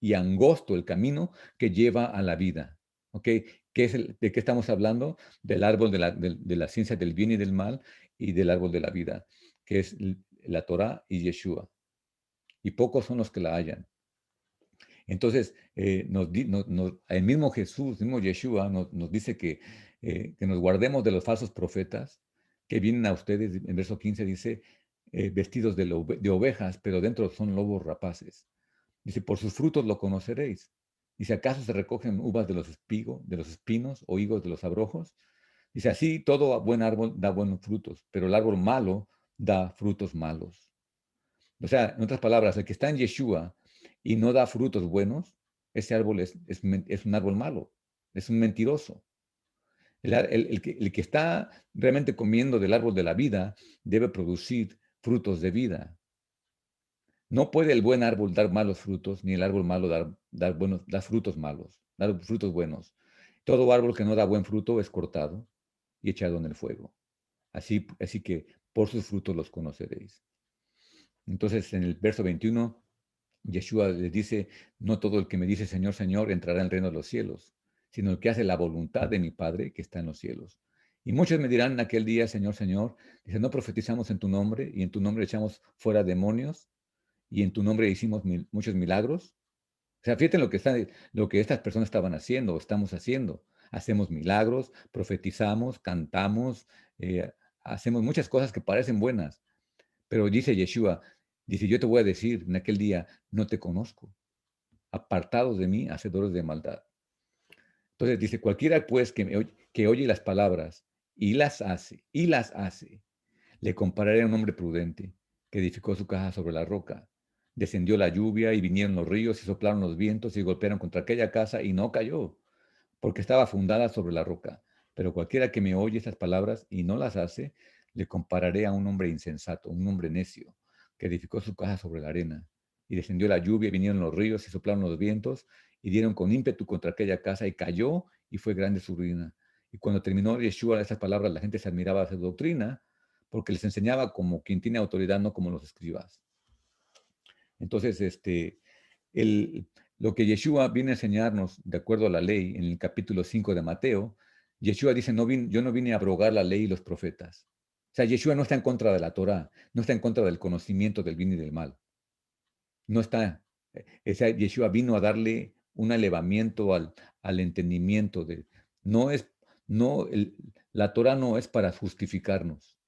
[SPEAKER 1] y angosto el camino que lleva a la vida. ¿Ok? ¿De qué estamos hablando? Del árbol de la ciencia del bien y del mal y del árbol de la vida, que es la Torah y Yeshua. Y pocos son los que la hallan. Entonces, el mismo Jesús, el mismo Yeshua nos dice que nos guardemos de los falsos profetas que vienen a ustedes, en verso 15 dice, vestidos de ovejas, pero dentro son lobos rapaces. Dice, por sus frutos lo conoceréis. Dice, ¿acaso se recogen uvas de los espinos o higos de los abrojos? Dice, así todo buen árbol da buenos frutos, pero el árbol malo da frutos malos. O sea, en otras palabras, el que está en Yeshua y no da frutos buenos, ese árbol es un árbol malo, es un mentiroso. El que está realmente comiendo del árbol de la vida debe producir frutos de vida. No puede el buen árbol dar malos frutos, ni el árbol malo dar frutos malos, dar frutos buenos. Todo árbol que no da buen fruto es cortado y echado en el fuego. Así que por sus frutos los conoceréis. Entonces, en el verso 21, Yeshua les dice, no todo el que me dice Señor, Señor entrará en el reino de los cielos, sino el que hace la voluntad de mi Padre que está en los cielos. Y muchos me dirán en aquel día, Señor, Señor, dice, no profetizamos en tu nombre y en tu nombre echamos fuera demonios y en tu nombre hicimos muchos milagros. O sea, fíjate lo que estas personas estaban haciendo o estamos haciendo. Hacemos milagros, profetizamos, cantamos, hacemos muchas cosas que parecen buenas. Pero dice Yeshua, dice, yo te voy a decir en aquel día, no te conozco. Apartados de mí, hacedores de maldad. Entonces dice, cualquiera pues que oye las palabras y las hace, le compararé a un hombre prudente que edificó su casa sobre la roca. Descendió la lluvia y vinieron los ríos y soplaron los vientos y golpearon contra aquella casa y no cayó, porque estaba fundada sobre la roca. Pero cualquiera que me oye estas palabras y no las hace, le compararé a un hombre insensato, un hombre necio, que edificó su casa sobre la arena. Y descendió la lluvia y vinieron los ríos y soplaron los vientos y dieron con ímpetu contra aquella casa y cayó y fue grande su ruina. Y cuando terminó Yeshua esas palabras, la gente se admiraba de su doctrina porque les enseñaba como quien tiene autoridad, no como los escribas. Entonces, el, lo que Yeshua viene a enseñarnos, de acuerdo a la ley, en el capítulo 5 de Mateo, Yeshua dice, yo no vine a abrogar la ley y los profetas. O sea, Yeshua no está en contra de la Torah, no está en contra del conocimiento del bien y del mal. No está. Yeshua vino a darle un elevamiento al entendimiento no es, no, la Torah no es para justificarnos.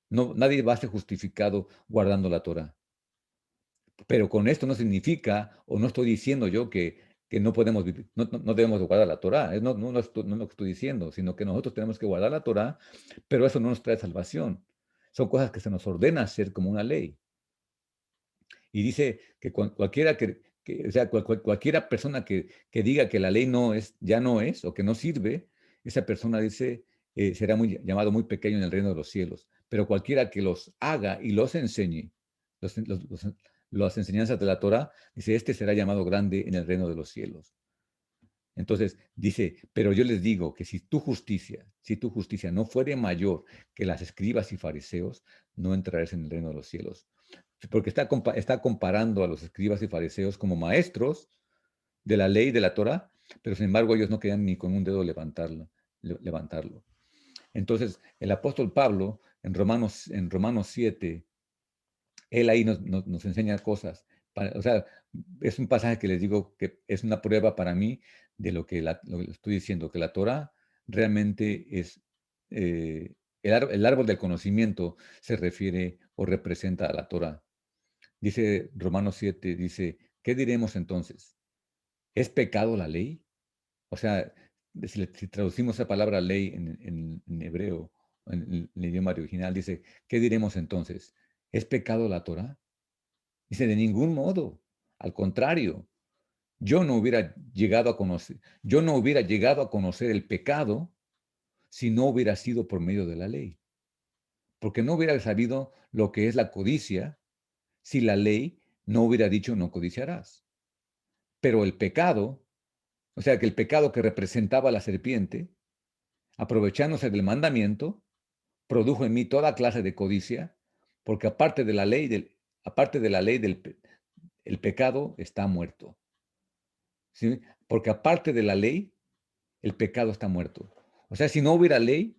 [SPEAKER 1] No, nadie va a ser justificado guardando la Torah. Pero con esto no significa, o no estoy diciendo yo que no podemos vivir, no debemos de guardar la Torá. No es lo que estoy diciendo, sino que nosotros tenemos que guardar la Torá, pero eso no nos trae salvación. Son cosas que se nos ordena hacer como una ley. Y dice que cualquiera o sea, cualquiera persona que diga que la ley ya no es, o que no sirve, esa persona dice, será llamado muy pequeño en el reino de los cielos. Pero cualquiera que los haga y los enseñe, los, los- los- las enseñanzas de la Torah, dice, este será llamado grande en el reino de los cielos. Entonces dice, pero yo les digo que si tu justicia no fuere mayor que las escribas y fariseos, no entrarás en el reino de los cielos. Porque está comparando a los escribas y fariseos como maestros, de la ley, de la Torah, pero sin embargo ellos no querían ni con un dedo levantarlo. Entonces, el apóstol Pablo, en Romanos 7, él ahí nos enseña cosas. O sea, es un pasaje que les digo que es una prueba para mí de lo que estoy diciendo, que la Torah realmente es, el árbol del conocimiento se refiere o representa a la Torah. Dice Romanos 7, dice, ¿qué diremos entonces? ¿Es pecado la ley? O sea, si traducimos esa palabra ley en hebreo, en el idioma original, dice, ¿qué diremos entonces? ¿Es pecado la Torah? Dice, de ningún modo. Al contrario, yo no hubiera llegado a conocer el pecado si no hubiera sido por medio de la ley. Porque no hubiera sabido lo que es la codicia si la ley no hubiera dicho no codiciarás. Pero el pecado, o sea que el pecado que representaba la serpiente, aprovechándose del mandamiento, produjo en mí toda clase de codicia, porque aparte de la ley el pecado está muerto. ¿Sí? Porque aparte de la ley, el pecado está muerto. O sea, si no hubiera ley,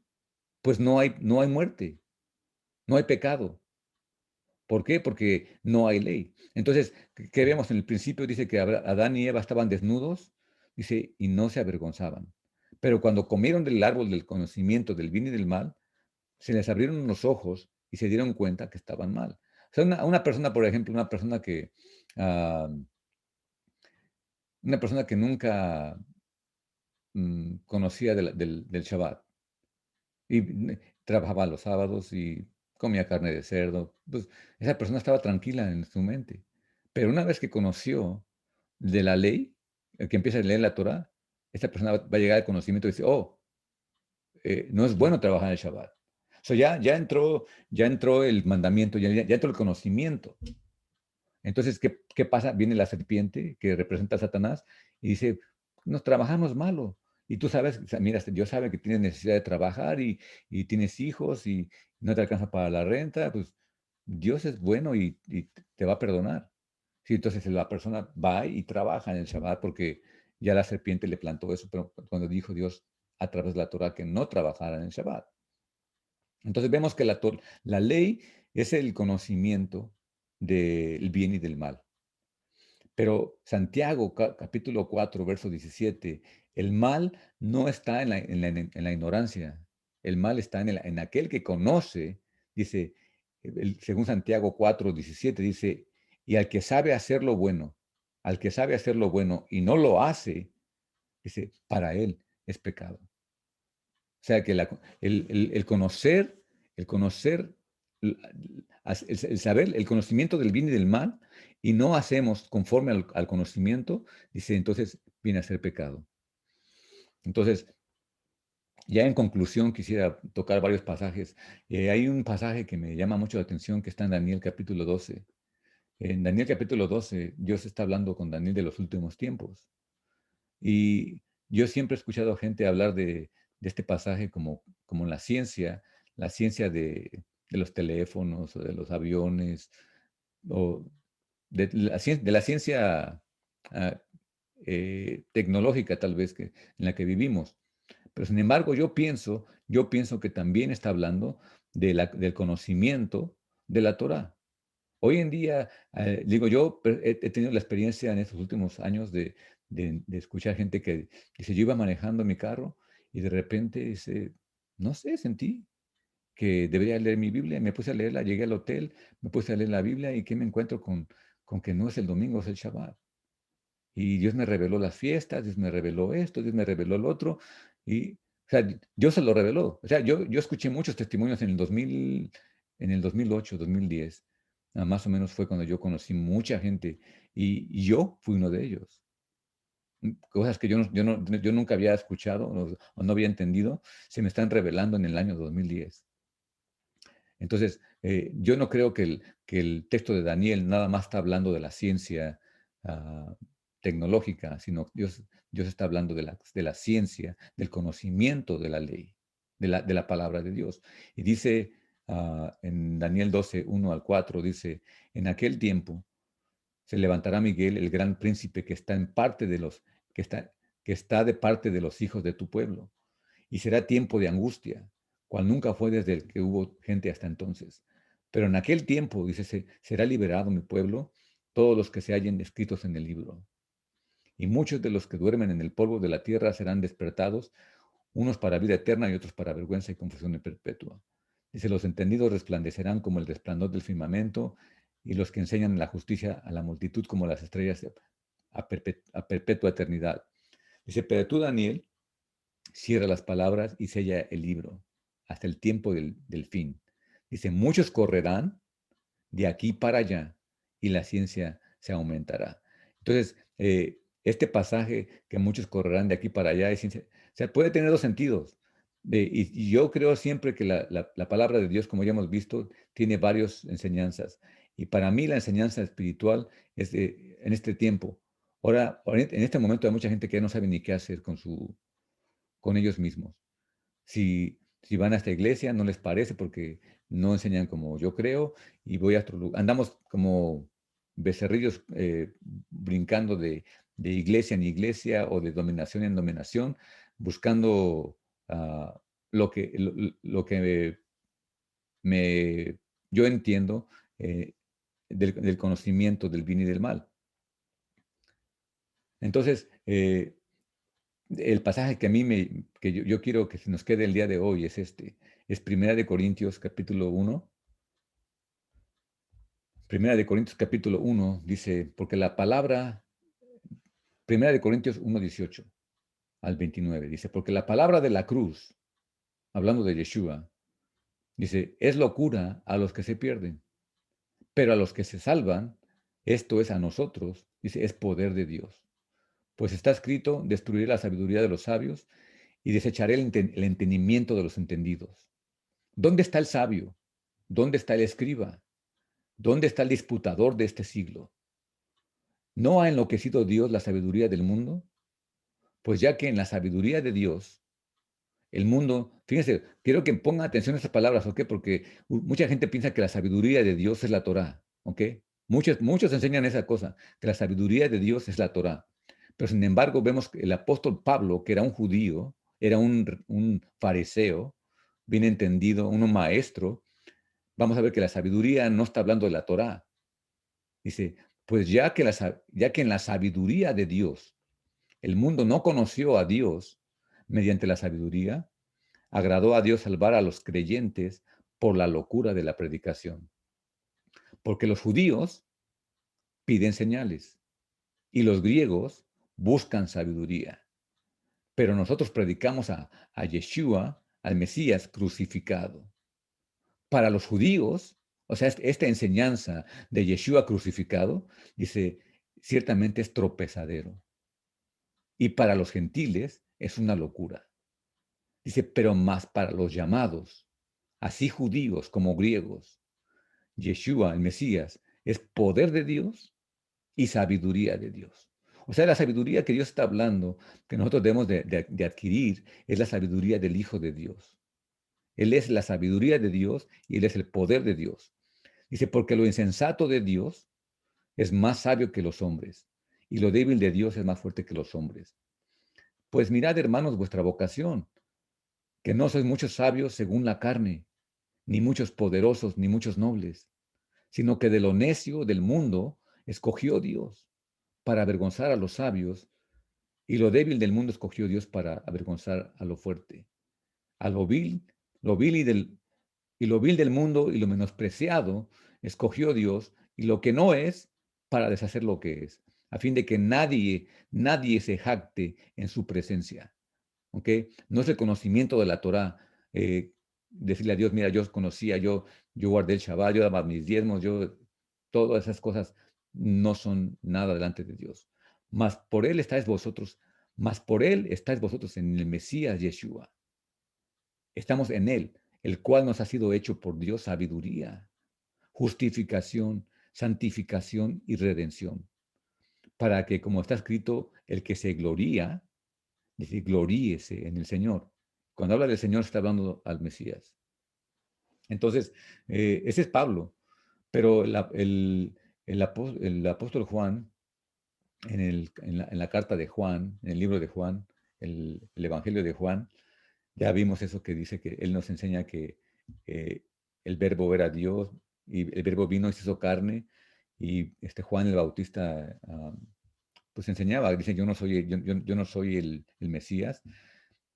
[SPEAKER 1] pues no hay muerte, no hay pecado. ¿Por qué? Porque no hay ley. Entonces, ¿qué vemos en el principio? Dice que Adán y Eva estaban desnudos, dice, y no se avergonzaban. Pero cuando comieron del árbol del conocimiento del bien y del mal, se les abrieron los ojos y se dieron cuenta que estaban mal. O sea, una persona, por ejemplo, ah, una persona que nunca conocía del Shabbat y trabajaba los sábados y comía carne de cerdo, pues esa persona estaba tranquila en su mente. Pero una vez que conoció de la ley, que empieza a leer la Torah, esta persona va a llegar al conocimiento y dice, oh, no es bueno trabajar en el Shabbat. O sea, ya entró el mandamiento, ya entró el conocimiento. Entonces, ¿qué pasa? Viene la serpiente que representa a Satanás y dice, nos trabajamos malo. Y tú sabes, o sea, mira, Dios sabe que tienes necesidad de trabajar y tienes hijos y no te alcanza para la renta, pues Dios es bueno y te va a perdonar. Sí, entonces la persona va y trabaja en el Shabbat porque ya la serpiente le plantó eso, pero cuando dijo Dios a través de la Torah que no trabajara en el Shabbat. Entonces vemos que la ley es el conocimiento del bien y del mal. Pero Santiago, capítulo 4, verso 17, el mal no está en la ignorancia, el mal está en aquel que conoce, dice, según Santiago 4, 17, dice, y al que sabe hacer lo bueno, al que sabe hacer lo bueno y no lo hace, dice, para él es pecado. O sea que el conocer, el saber, el conocimiento del bien y del mal, y no hacemos conforme al conocimiento, dice, entonces viene a ser pecado. Entonces, ya en conclusión, quisiera tocar varios pasajes. Hay un pasaje que me llama mucho la atención que está en Daniel capítulo 12. En Daniel capítulo 12, Dios está hablando con Daniel de los últimos tiempos. Y yo siempre he escuchado a gente hablar de este pasaje como la ciencia de los teléfonos o de los aviones, o de la ciencia ah, tecnológica tal vez en la que vivimos. Pero sin embargo, yo pienso que también está hablando del conocimiento de la Torah. Hoy en día, digo, yo he tenido la experiencia en estos últimos años de escuchar gente que dice, yo iba manejando mi carro y de repente dice, no sé, sentí que debería leer mi Biblia y me puse a leerla, llegué al hotel, me puse a leer la Biblia y ¿qué me encuentro con que no es el domingo, es el Shabbat? Y Dios me reveló las fiestas, Dios me reveló esto, Dios me reveló lo otro, y, o sea, Dios se lo reveló. O sea, yo escuché muchos testimonios en el 2008, 2010, más o menos fue cuando yo conocí mucha gente, y yo fui uno de ellos. Cosas que yo nunca había escuchado o no había entendido, se me están revelando en el año 2010. Entonces, yo no creo que el texto de Daniel nada más está hablando de la ciencia ah, tecnológica, sino Dios está hablando de la ciencia, del conocimiento de la ley, de la palabra de Dios. Y dice en Daniel 12, 1 al 4, dice, en aquel tiempo se levantará Miguel, el gran príncipe que está en parte de los, que está, que está de parte de los hijos de tu pueblo. Y será tiempo de angustia, cual nunca fue desde el que hubo gente hasta entonces. Pero en aquel tiempo, dice, será liberado mi pueblo, todos los que se hallen escritos en el libro. Y muchos de los que duermen en el polvo de la tierra serán despertados, unos para vida eterna y otros para vergüenza y confusión perpetua. Dice, los entendidos resplandecerán como el resplandor del firmamento, y los que enseñan la justicia a la multitud como las estrellas a perpetua eternidad. Dice, pero tú, Daniel, cierra las palabras y sella el libro hasta el tiempo del fin. Dice, muchos correrán de aquí para allá y la ciencia se aumentará. Entonces, este pasaje que muchos correrán de aquí para allá, o sea, puede tener dos sentidos. Y yo creo siempre que la palabra de Dios, como ya hemos visto, tiene varias enseñanzas. Y para mí la enseñanza espiritual es en este tiempo. Ahora, en este momento hay mucha gente que no sabe ni qué hacer con ellos mismos. Si van a esta iglesia, no les parece porque no enseñan como yo creo y voy a otro lugar. Andamos como becerrillos brincando de iglesia en iglesia o de dominación en dominación, buscando lo que me, yo entiendo del conocimiento del bien y del mal. Entonces, el pasaje que a mí que yo quiero que se nos quede el día de hoy es este. Es Primera de Corintios capítulo 1. Primera de Corintios capítulo 1 dice, porque la palabra, Primera de Corintios 1:18 al 29, dice, porque la palabra de la cruz, hablando de Yeshua, dice, es locura a los que se pierden, pero a los que se salvan, esto es a nosotros, dice, es poder de Dios. Pues está escrito, destruiré la sabiduría de los sabios y desecharé el entendimiento de los entendidos. ¿Dónde está el sabio? ¿Dónde está el escriba? ¿Dónde está el disputador de este siglo? ¿No ha enloquecido Dios la sabiduría del mundo? Pues ya que en la sabiduría de Dios, el mundo, fíjense, quiero que pongan atención a estas palabras, ¿ok? Porque mucha gente piensa que la sabiduría de Dios es la Torá, ¿ok? Muchos enseñan esa cosa, que la sabiduría de Dios es la Torá. Pero sin embargo, vemos que el apóstol Pablo, que era un judío, era un fariseo, bien entendido, un maestro, vamos a ver que la sabiduría no está hablando de la Torá. Dice, pues ya que en la sabiduría de Dios el mundo no conoció a Dios mediante la sabiduría, agradó a Dios salvar a los creyentes por la locura de la predicación. Porque los judíos piden señales y los griegos buscan sabiduría. Pero nosotros predicamos a Yeshua, al Mesías crucificado. Para los judíos, o sea, esta enseñanza de Yeshua crucificado, dice, ciertamente es tropezadero. Y para los gentiles es una locura. Dice, pero más para los llamados, así judíos como griegos, Yeshua, el Mesías, es poder de Dios y sabiduría de Dios. O sea, la sabiduría que Dios está hablando, que nosotros debemos de adquirir, es la sabiduría del Hijo de Dios. Él es la sabiduría de Dios y Él es el poder de Dios. Dice, porque lo insensato de Dios es más sabio que los hombres, y lo débil de Dios es más fuerte que los hombres. Pues mirad, hermanos, vuestra vocación, que no sois muchos sabios según la carne, ni muchos poderosos, ni muchos nobles, sino que de lo necio del mundo escogió Dios para avergonzar a los sabios, y lo débil del mundo escogió Dios para avergonzar a lo fuerte. A lo vil y lo vil del mundo y lo menospreciado escogió Dios, y lo que no es, para deshacer lo que es, a fin de que nadie se jacte en su presencia. ¿Ok? No es el conocimiento de la Torah, decirle a Dios, mira, yo conocía, yo guardé el Shabbat, yo daba mis diezmos, todas esas cosas no son nada delante de Dios. Mas por Él estáis vosotros, mas por Él estáis vosotros en el Mesías Yeshua. Estamos en Él, el cual nos ha sido hecho por Dios sabiduría, justificación, santificación y redención, para que, como está escrito, el que se gloría, dice, gloríese en el Señor. Cuando habla del Señor está hablando al Mesías. Entonces, ese es Pablo, pero el apóstol Juan, en la carta de Juan, en el libro de Juan, el Evangelio de Juan, ya vimos eso que dice que Él nos enseña que eh, el verbo era Dios y el verbo vino y se hizo carne. Y Juan el Bautista pues enseñaba, dice, yo no soy el Mesías.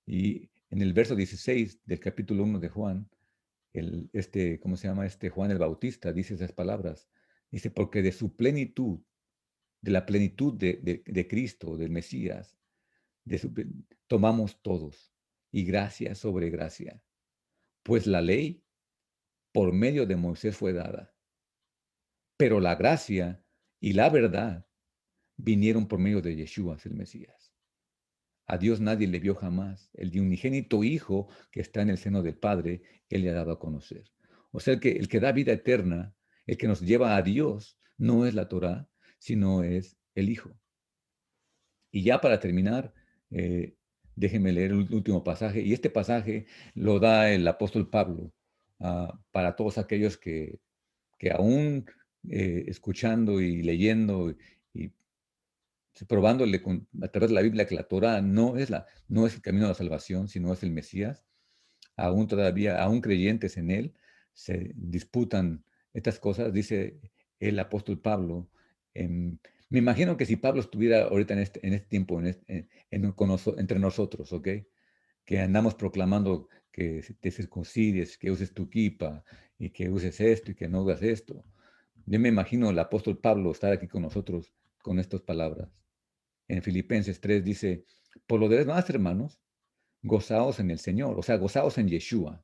[SPEAKER 1] Y en el verso 16 del capítulo 1 de Juan, ¿cómo se llama? Juan el Bautista dice esas palabras. Dice, porque de su plenitud, de la plenitud de Cristo, del Mesías, de su tomamos todos, y gracia sobre gracia. Pues la ley por medio de Moisés fue dada, pero la gracia y la verdad vinieron por medio de Yeshua, el Mesías. A Dios nadie le vio jamás. El de unigénito Hijo que está en el seno del Padre, Él le ha dado a conocer. O sea, el que da vida eterna, el que nos lleva a Dios, no es la Torá, sino es el Hijo. Y ya para terminar, eh, déjenme leer el último pasaje. Y este pasaje lo da el apóstol Pablo para todos aquellos que aún escuchando y leyendo y probándole a través de la Biblia que la Torah no es el camino a la salvación, sino es el Mesías, aún todavía, aún creyentes en él, se disputan estas cosas, dice el apóstol Pablo. em, Me imagino que si Pablo estuviera ahorita en este tiempo entre nosotros, ¿ok? Que andamos proclamando que te circuncides, que uses tu kipa y que uses esto y que no hagas esto. Yo me imagino el apóstol Pablo estar aquí con nosotros con estas palabras. En Filipenses 3 dice, por lo demás, hermanos, gozaos en el Señor, o sea, gozaos en Yeshua.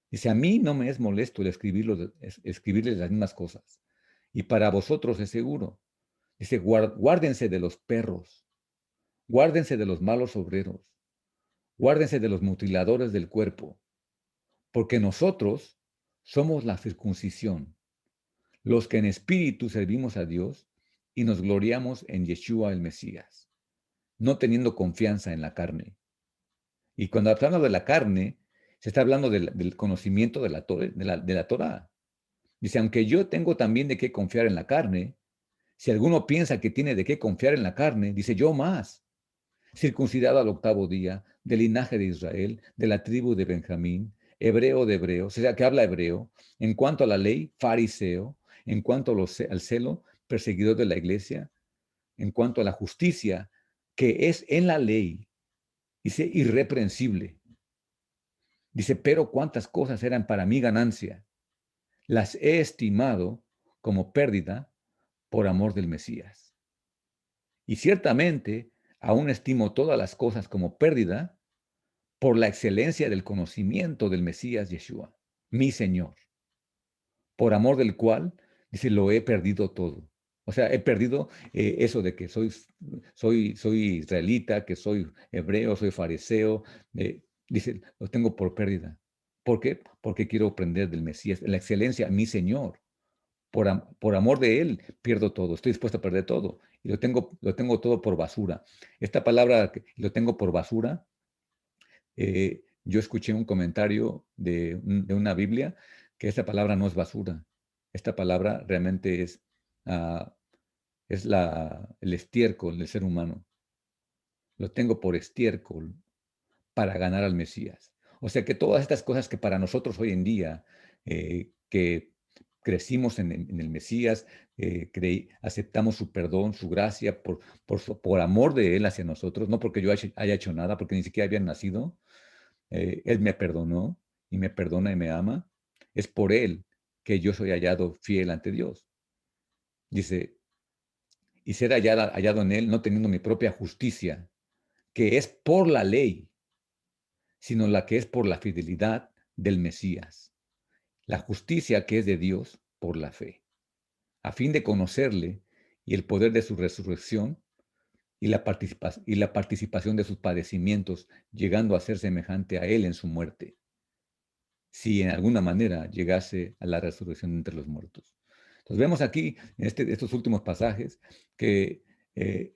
[SPEAKER 1] Dice, a mí no me es molesto el escribirles las mismas cosas, y para vosotros es seguro. Dice, guárdense de los perros, guárdense de los malos obreros, guárdense de los mutiladores del cuerpo, porque nosotros somos la circuncisión, los que en espíritu servimos a Dios y nos gloriamos en Yeshua el Mesías, no teniendo confianza en la carne. Y cuando hablamos de la carne, se está hablando del conocimiento de la Torah. Dice, aunque yo tengo también de qué confiar en la carne, si alguno piensa que tiene de qué confiar en la carne, dice, yo más, circuncidado al octavo día, del linaje de Israel, de la tribu de Benjamín, hebreo de hebreos, o sea, que habla hebreo, en cuanto a la ley, fariseo, en cuanto al celo, perseguidor de la iglesia, en cuanto a la justicia, que es en la ley, dice, irreprensible. Dice, pero cuántas cosas eran para mi ganancia, las he estimado como pérdida por amor del Mesías. Y ciertamente aún estimo todas las cosas como pérdida por la excelencia del conocimiento del Mesías Yeshua, mi Señor, por amor del cual, dice, lo he perdido todo. O sea, he perdido eso de que soy israelita, que soy hebreo, soy fariseo. Dice, lo tengo por pérdida. ¿Por qué? Porque quiero aprender del Mesías, la excelencia, mi Señor. Por amor de Él pierdo todo, estoy dispuesto a perder todo. Y lo tengo todo por basura. Esta palabra, lo tengo por basura, yo escuché un comentario de una Biblia que esta palabra no es basura. Esta palabra realmente ah, es el estiércol del ser humano. Lo tengo por estiércol para ganar al Mesías. O sea que todas estas cosas que para nosotros hoy en día, que crecimos en el Mesías, aceptamos su perdón, su gracia, por amor de Él hacia nosotros, no porque yo haya hecho nada, porque ni siquiera había nacido. Él me perdonó y me perdona y me ama. Es por Él que yo soy hallado fiel ante Dios. Dice, y ser hallado en Él no teniendo mi propia justicia, que es por la ley, sino la que es por la fidelidad del Mesías, la justicia que es de Dios por la fe, a fin de conocerle y el poder de su resurrección y la participación de sus padecimientos, llegando a ser semejante a Él en su muerte, si en alguna manera llegase a la resurrección entre los muertos. Entonces vemos aquí, en estos últimos pasajes, que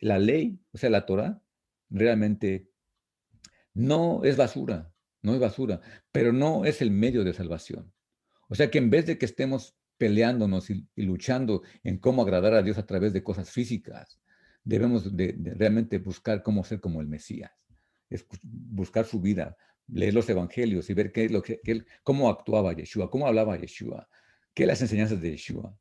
[SPEAKER 1] la ley, o sea, la Torah, realmente no es basura, no es basura, pero no es el medio de salvación. O sea que en vez de que estemos peleándonos y luchando en cómo agradar a Dios a través de cosas físicas. Debemos de realmente buscar cómo ser como el Mesías, buscar su vida, leer los evangelios y ver qué es lo cómo actuaba Yeshua, cómo hablaba Yeshua, qué las enseñanzas de Yeshua.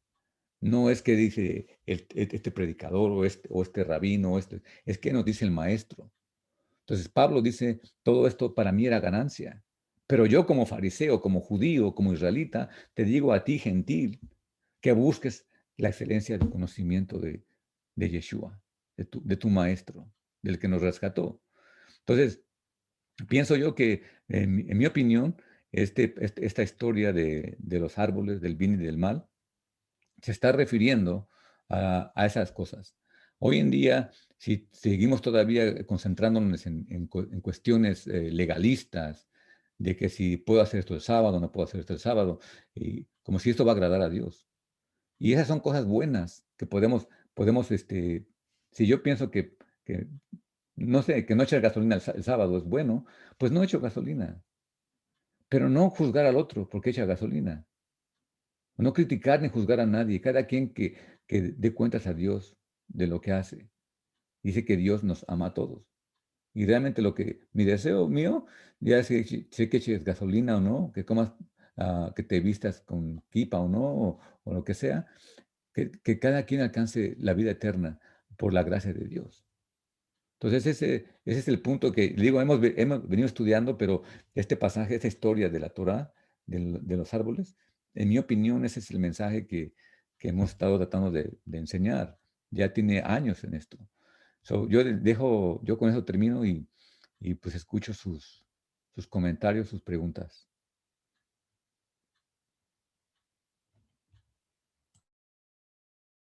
[SPEAKER 1] No es que dice este predicador o este rabino, es que nos dice el maestro. Entonces Pablo dice, todo esto para mí era ganancia. Pero yo como fariseo, como judío, como israelita, te digo a ti, gentil, que busques la excelencia del conocimiento de Yeshua, de tu maestro, del que nos rescató. Entonces, pienso yo que, en mi opinión, esta historia de los árboles, del bien y del mal, se está refiriendo a esas cosas. Hoy en día, si seguimos todavía concentrándonos en cuestiones legalistas, de que si puedo hacer esto el sábado, no puedo hacer esto el sábado, y como si esto va a agradar a Dios. Y esas son cosas buenas que podemos, si yo pienso que, no sé, que no echar gasolina el sábado es bueno, pues no echo gasolina, pero no juzgar al otro porque echa gasolina. No criticar ni juzgar a nadie, cada quien que dé cuentas a Dios de lo que hace. Dice que Dios nos ama a todos. Y realmente mi deseo mío, ya sé que eches gasolina o no, que comas, que te vistas con kipa o no, o lo que sea, que cada quien alcance la vida eterna por la gracia de Dios. Entonces ese es el punto que, digo, hemos venido estudiando, pero este pasaje, esta historia de la Torá, de los árboles, en mi opinión, ese es el mensaje que hemos estado tratando de enseñar. Ya tiene años en esto. Yo con eso termino y pues escucho sus comentarios, sus preguntas.